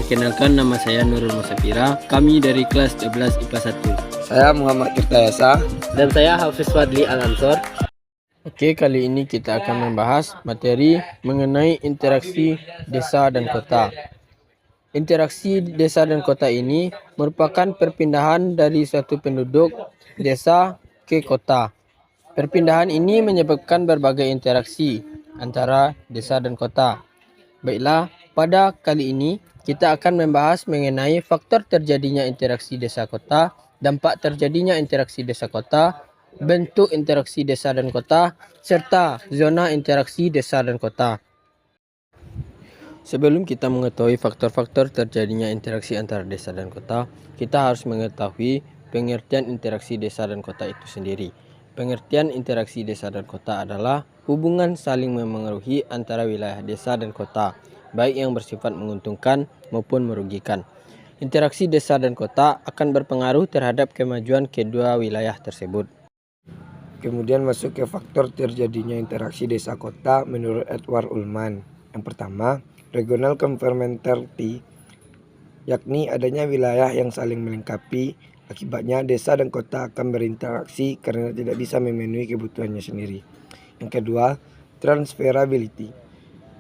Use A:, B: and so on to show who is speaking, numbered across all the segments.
A: Perkenalkan, nama saya Nurul Musafira. Kami dari kelas 12 IPA 1.
B: Saya Muhammad Tirtayasa.
C: Dan saya Hafiz Fadli Al-Ansor.
A: Oke, kali ini kita akan membahas materi mengenai interaksi desa dan kota. Interaksi desa dan kota ini merupakan perpindahan dari suatu penduduk desa ke kota. Perpindahan ini menyebabkan berbagai interaksi antara desa dan kota. Baiklah, pada kali ini kita akan membahas mengenai faktor terjadinya interaksi desa-kota, dampak terjadinya interaksi desa-kota, bentuk interaksi desa dan kota, serta zona interaksi desa dan kota. Sebelum kita mengetahui faktor-faktor terjadinya interaksi antara desa dan kota, kita harus mengetahui pengertian interaksi desa dan kota itu sendiri. Pengertian interaksi desa dan kota adalah hubungan saling memengaruhi antara wilayah desa dan kota, baik yang bersifat menguntungkan maupun merugikan. Interaksi desa dan kota akan berpengaruh terhadap kemajuan kedua wilayah tersebut.
B: Kemudian masuk ke faktor terjadinya interaksi desa kota menurut Edward Ullman. Yang pertama, regional complementarity, yakni adanya wilayah yang saling melengkapi. Akibatnya desa dan kota akan berinteraksi karena tidak bisa memenuhi kebutuhannya sendiri. Yang kedua, transferability,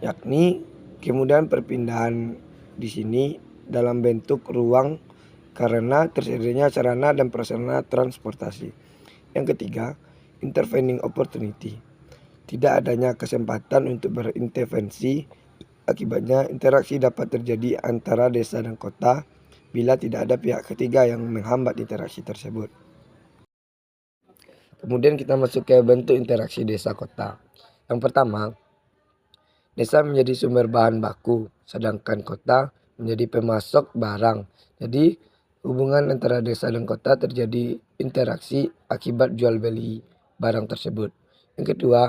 B: yakni kemudahan perpindahan di sini dalam bentuk ruang karena tersedianya sarana dan prasarana transportasi. Yang ketiga, intervening opportunity, tidak adanya kesempatan untuk berintervensi. Akibatnya interaksi dapat terjadi antara desa dan kota bila tidak ada pihak ketiga yang menghambat interaksi tersebut. Kemudian kita masuk ke bentuk interaksi desa kota. Yang pertama, desa menjadi sumber bahan baku, sedangkan kota menjadi pemasok barang. Jadi hubungan antara desa dan kota terjadi interaksi akibat jual beli barang tersebut. Yang kedua,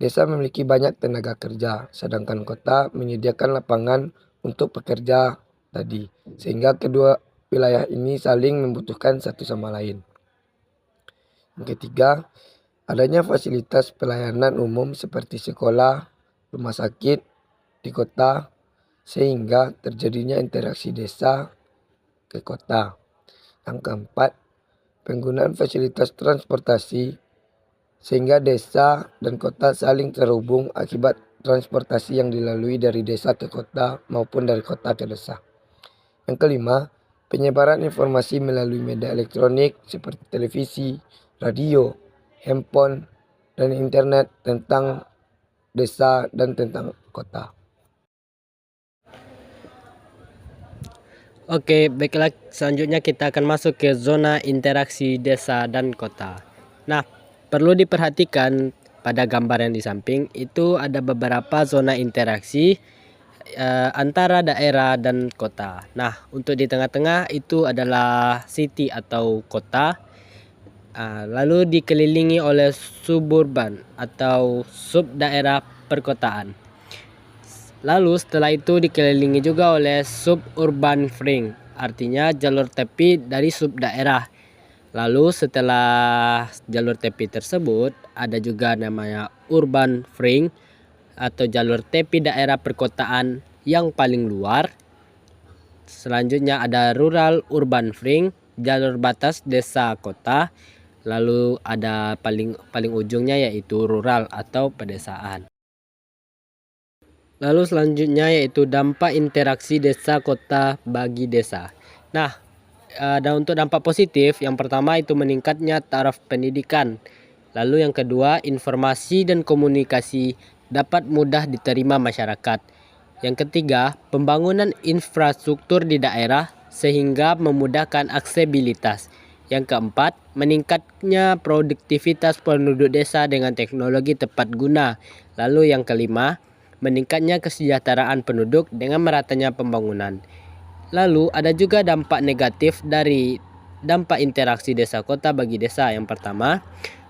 B: desa memiliki banyak tenaga kerja, sedangkan kota menyediakan lapangan untuk pekerja tadi, sehingga kedua wilayah ini saling membutuhkan satu sama lain. Yang ketiga, adanya fasilitas pelayanan umum seperti sekolah, rumah sakit di kota, sehingga terjadinya interaksi desa ke kota. Yang keempat, penggunaan fasilitas transportasi sehingga desa dan kota saling terhubung akibat transportasi yang dilalui dari desa ke kota maupun dari kota ke desa. Yang kelima, penyebaran informasi melalui media elektronik seperti televisi, radio, handphone, dan internet tentang desa dan tentang kota.
C: Oke, baiklah, selanjutnya kita akan masuk ke zona interaksi desa dan kota. Nah, perlu diperhatikan pada gambar yang di samping itu ada beberapa zona interaksi antara daerah dan kota. Nah, untuk di tengah-tengah itu adalah city atau kota. Lalu dikelilingi oleh suburban atau sub daerah perkotaan. Lalu setelah itu dikelilingi juga oleh suburban ring, artinya jalur tepi dari sub daerah. Lalu setelah jalur tepi tersebut ada juga namanya urban ring atau jalur tepi daerah perkotaan yang paling luar. Selanjutnya ada rural urban ring, jalur batas desa kota. Lalu ada paling ujungnya yaitu rural atau pedesaan. Lalu selanjutnya yaitu dampak interaksi desa kota bagi desa. Nah, dan untuk dampak positif, yang pertama itu meningkatnya taraf pendidikan. Lalu yang kedua, informasi dan komunikasi dapat mudah diterima masyarakat. Yang ketiga, pembangunan infrastruktur di daerah sehingga memudahkan aksesibilitas. Yang keempat, meningkatnya produktivitas penduduk desa dengan teknologi tepat guna. Lalu yang kelima, meningkatnya kesejahteraan penduduk dengan meratanya pembangunan. Lalu ada juga dampak negatif dari dampak interaksi desa kota bagi desa. Yang pertama,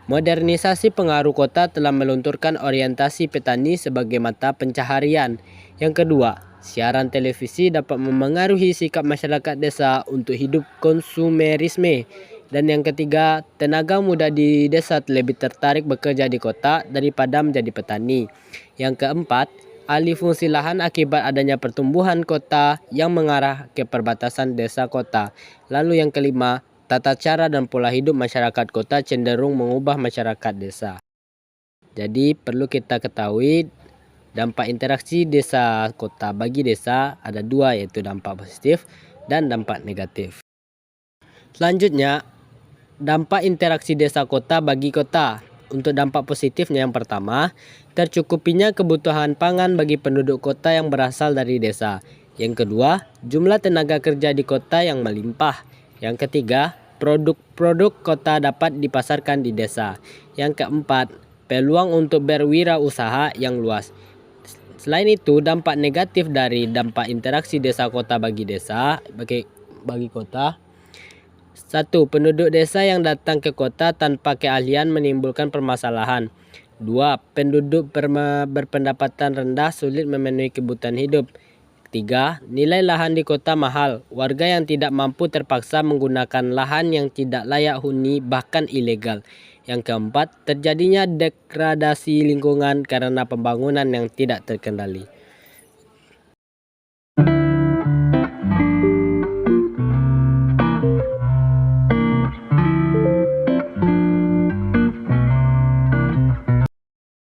C: modernisasi pengaruh kota telah melunturkan orientasi petani sebagai mata pencaharian. Yang kedua, siaran televisi dapat memengaruhi sikap masyarakat desa untuk hidup konsumerisme. Dan yang ketiga, tenaga muda di desa lebih tertarik bekerja di kota daripada menjadi petani. Yang keempat, alih fungsi lahan akibat adanya pertumbuhan kota yang mengarah ke perbatasan desa kota. Lalu yang kelima, tata cara dan pola hidup masyarakat kota cenderung mengubah masyarakat desa. Jadi perlu kita ketahui dampak interaksi desa kota bagi desa ada dua, yaitu dampak positif dan dampak negatif. Selanjutnya, dampak interaksi desa kota bagi kota. Untuk dampak positifnya yang pertama, tercukupinya kebutuhan pangan bagi penduduk kota yang berasal dari desa. Yang kedua, jumlah tenaga kerja di kota yang melimpah. Yang ketiga, produk-produk kota dapat dipasarkan di desa. Yang keempat, peluang untuk berwirausaha yang luas. Selain itu, dampak negatif dari dampak interaksi desa kota bagi desa bagi kota. 1. Penduduk desa yang datang ke kota tanpa keahlian menimbulkan permasalahan. 2. Penduduk berpendapatan rendah sulit memenuhi kebutuhan hidup. 3. Nilai lahan di kota mahal. Warga yang tidak mampu terpaksa menggunakan lahan yang tidak layak huni bahkan ilegal. Yang keempat, terjadinya degradasi lingkungan karena pembangunan yang tidak terkendali.